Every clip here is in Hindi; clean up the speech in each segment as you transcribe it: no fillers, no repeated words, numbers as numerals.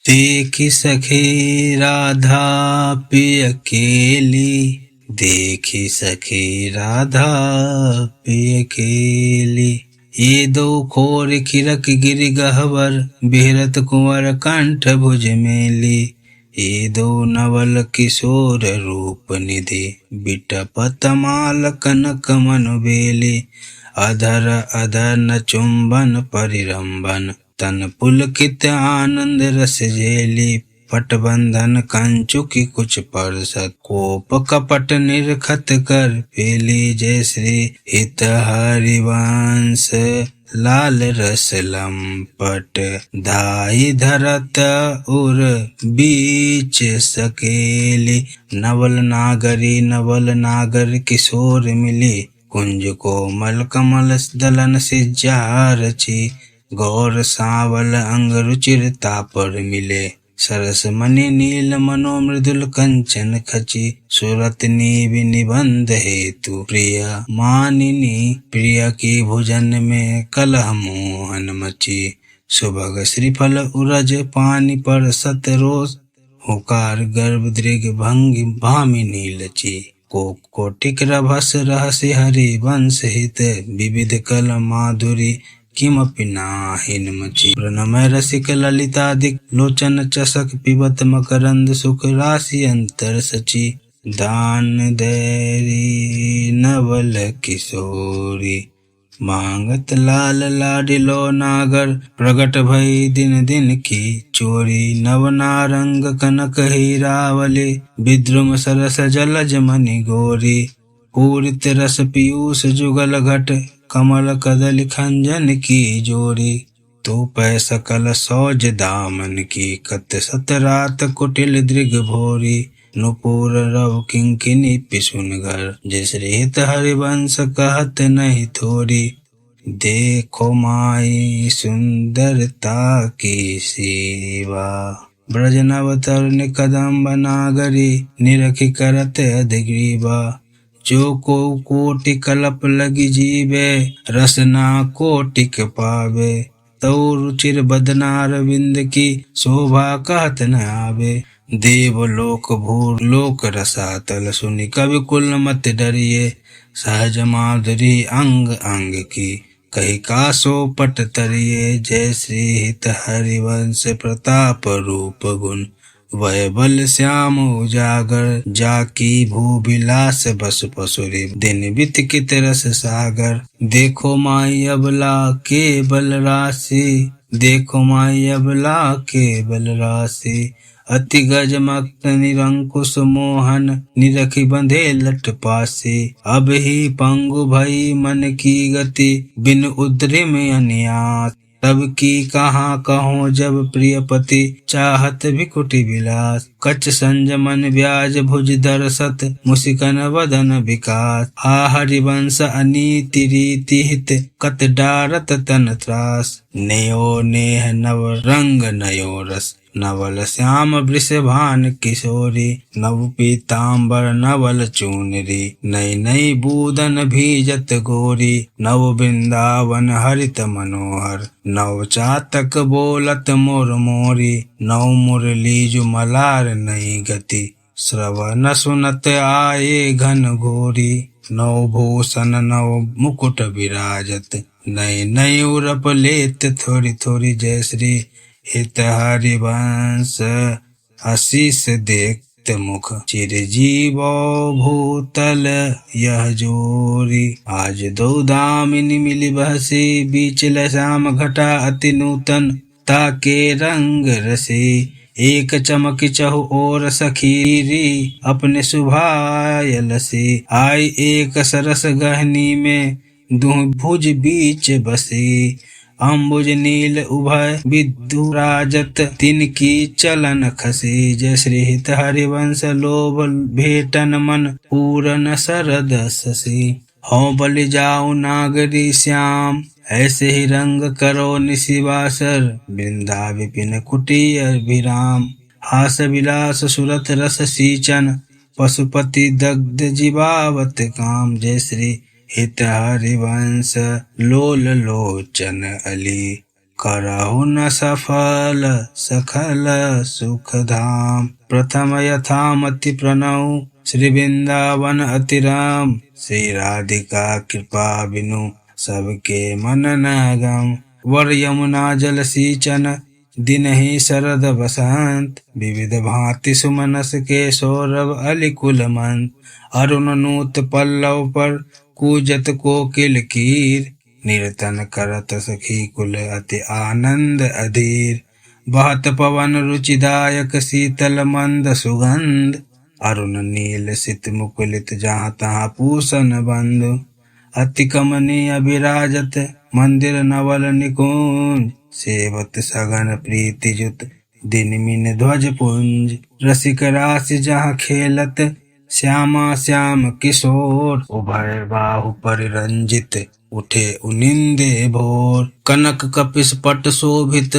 देखी सखी राधा पिय केली, देखी सखी राधा पिय केली। ये दो खोर खिरक गिर गहवर, बिहरत कुंवर कंठ भुज मेली। ये दो नवल किशोर रूप निधि, बिटपत माल कनक मनु बेली। अधर अधर न चुंबन परिरंबन, तन पुलकित आनंद रस झेली। पटबंधन कंचुकी कुछ परसत, कोप कपट निरखत कर पेली। जय श्री हित हरिवंश लाल रस लंपट, धाई धरत उर बीच सकेली। नवल नागरी नवल नागर किशोर मिली, कुंज कोमल कमल दलन सिज्जा रची। गौर सावल अंग रुचिरता पर मिले, सरस मणि नील मनो मृदुल कंचन खची। सुरत नीव निबंध हेतु प्रिय मानिनी, प्रिय की भुजन में कलह मोहन मची। सुभग श्रीफल उरज पानी पर सत रोष, हुकार गर्भ दृग भंगि भामिनी लची। कोटिक रभस रहस्य हरि वंश हित, विविध कल माधुरी किमपि नाहिन मची। प्रणमय रसिक ललितादिक लोचन चषक, पिबत मकरंद सुख राशि अंतर सची। दान दैरी नवल किशोरी, मांगत लाल लाडिलो नागर। प्रगट भई दिन दिन की चोरी, नव नारंग कनक हीरावली। विद्रुम सरस जलज मणि गोरी, पूरित रस पीयूष जुगल घट। कमल कदली खंजन की जोरी, तो पै सकल सौज दामन की। कत सत रात कुटिल दृग भोरी, नुपुर रव किंकिनी पिसुन घर। जय श्री हित हरिवंश कहत नहीं थोरी, देखो माई सुंदरता की सेवा। ब्रज नव तरुण कदम्ब नागरी, निरखी करत अधिग्रीवा। जो को कोटि कलप लगी जीवे, रसना कोटिक पावे। तौ रुचिर बदनार विंद की, शोभा कहत न आवे। देवलोक भूलोक रसातल, सुनि कवि कुल मत डरिए। सहज माधुरी अंग अंग की, कही कासो पट तरिए। जय श्री हित हरिवंश प्रताप रूप गुण, वह बल श्याम उजागर। जाकी भू विलास बस पसुरी, दिन बित कित रस सागर। देखो माई अबला के बल राशि, देखो माई अबला के बल राशि। अति गज मक्त निरंकुश मोहन, निरखी बंधे लट पासी। अब ही पंगु भई मन की गति, बिन उद्रिम अनियास। तब की कहाँ कहो जब प्रियपति, चाहत विकुटि विलास। कच संजमन ब्याज भुज दरसत, मुसिकन वदन विकास। आ हरिवंश अनीति रीति हित, कत डारत तन त्रास। नेयो नेह नव रंग नयो रस, नवल श्याम वृषभान किशोरी। नव पीताम्बर नवल चूनरी, नई नई बूदन भीजत गोरी। नव वृंदावन हरित मनोहर, नव चातक बोलत मोर मोरी। नव मुरली जु मलार नई गति, श्रवण सुनत आए घन घोरी। नव भूषण नव मुकुट विराजत, नई नई उरप लेत थोड़ी थोड़ी। जय श्री हित हरिवंश आशीष देखत मुख, चिरजीवो भूतल यह जोरी। आज दो दामिनी मिली बहसी, बीच श्याम घटा अति नूतन। ताके रंग रसी, एक चमक चहु और सखीरी। अपने सुभायलसी, आई एक सरस गहनी में, दुह भुज बीच बसी। अम्बुज नील उभय विधुराजत, तिनकी चलन खसी। जय श्री हित हरिवंश लोभ भेटन मन, पूरन सरद शशि। हौ बलि जाऊ नागरी श्याम, ऐसे ही रंग करो निशिवासर। वृंदा विपिन कुटी अभिराम, हास विलास सुरत रस सींचन। पशुपति दग्ध जीवावत काम। जय श्री हित हरिवंश लोल लोचन अली। करहु न सफल सखल सुख धाम। प्रथम यथामति प्रणव श्री वृंदावन अति राम। श्री राधिका कृपा बिनु सबके मन न गम। वर यमुना जल सींचन दिन ही शरद बसंत। विविध भांति सुमनस के सौरभ अलिकुल मंत। अरुण नूत पल्लव पर कूजत कोकिल कीर। निरतन करत सखी कुल अति आनंद अधीर। बहत पवन रुचिदायक शीतल मंद सुगंध। अरुण नील सित मुकुलित जहाँ तहाँ पूसन बंधु। अति कमनीय विराजत मंदिर नवल निकुंज। सेवत सघन प्रीति जुत दिन मिन ध्वज पुंज। रसिक राशि जहाँ खेलत श्यामा श्याम किशोर। उभय बाहु परिरंजित उठे उनिंदे भोर। कनक कपिस पट शोभित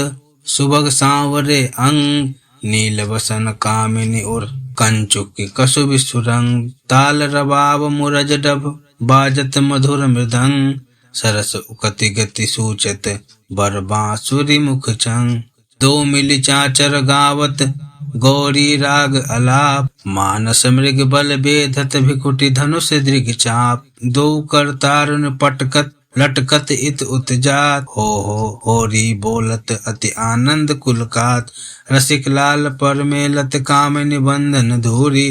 सुभग सांवरे अंग। नील वसन कामिनी उर कंचुक कसुभि सुरंग। ताल रबाब मुरज डभ बाजत मधुर मृदंग। सरस उकति गति सूचत बर बांसुरी मुख चंग। दो मिली चाचर गावत गौरी राग अलाप। मानस मृग बल बेधत भिकुटी धनुष दृग चाप। दो कर तारुन पटकत लटकत इत उत्जात। होरी बोलत अति आनंद कुलकात। रसिक लाल पर मेलत कामिनी बंधन धूरी।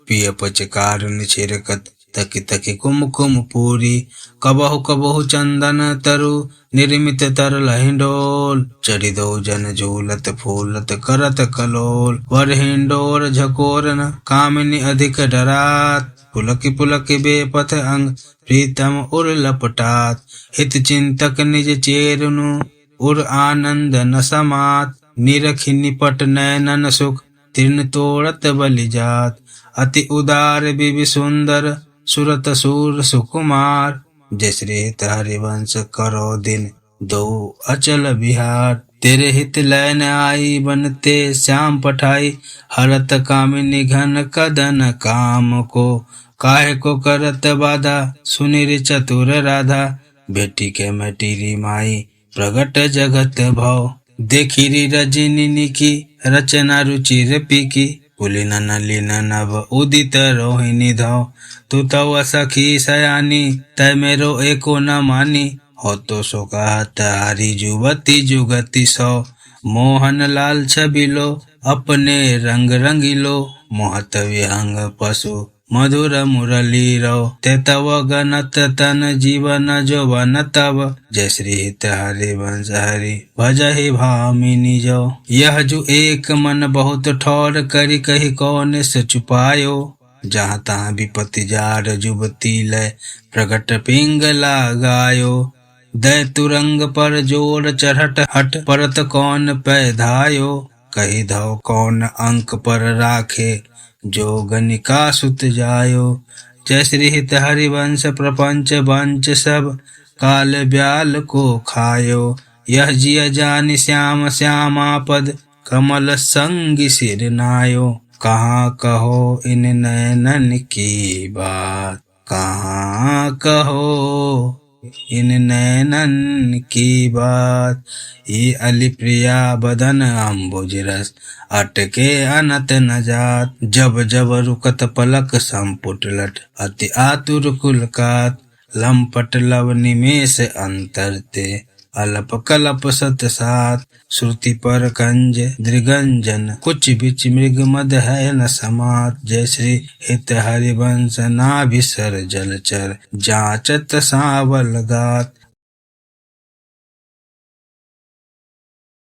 पिय पचकार छिरकत तकी तकी कुम कुम पूरी। कबहु कबहु चंदन तरु निर्मित तरल हिंडोल। चढ़ी दो जन झूलत फूलत करत कलोल। वर हिंडोर झकोरन कामिनी अधिक डरात। पुलक पुलक बेपथ अंग प्रीतम उर लपटात। हित चिंतक निज चेरनु उर आनंद न समात। निरखि निपट नैनन सुख तीर्ण तोड़त बलिजात। अति उदार विवि सुंदर सुरत सूर सुकुमार। जय श्री हित हरिवंश करो दिन दो अचल बिहार। तेरे हित लैन आई बनते श्याम पठाई। हरत कामिनी घन कदन काम को। काहे को करत बाधा सुनिर चतुर राधा। बेटी के मटीरी माई प्रगट जगत भव। देखिरी रजनी की रचना रुचिर पीकी। पुलिन नलिन नभ उदित रोहिणी धव। तू तव सखी सयानी तय मेरो एको न मानी। हो तो सो कहत हरि जुवती जुगति सौ। मोहन लाल छबिलो अपने रंग रंगिलो। मोहत विहंग पशु मधुर मुरली रो। ते तव गणत तन जीवन जोवन तव। जय श्री हित हरिवंश हरि भजहि भामिनी जो। यह जो एक मन बहुत ठौर करी कही कौन से छुपायो। जहाँ तहाँ विपत्ति जार जुबती लय प्रगट पिंग लगायो। दय तुरंग पर जोर चढ़ट हट परत कौन पैधायो। कही धव कौन अंक पर राखे जो गनिका सुत जायो। जय श्री हित हरिवंश प्रपंच वंच सब काल ब्याल को खायो। यह जिय जानि श्याम श्यामापद कमल संग सिर नायो। कहाँ कहो इन नैनन की बात। कहाँ कहो इन नैनन की बात। ये अली प्रिया बदन अम्बुज रस अटके अनत न जात। जब जब रुकत पलक संपुट लट अति आतुर कुलकात। लंपट लव निमेष अंतरते अलप कलप सत सात। श्रुति पर कंज दृगंजन कुछ बिच मृग मद है न समात। जय श्री हित हरिवंश नाभिसर जलचर जाचत सावल गात।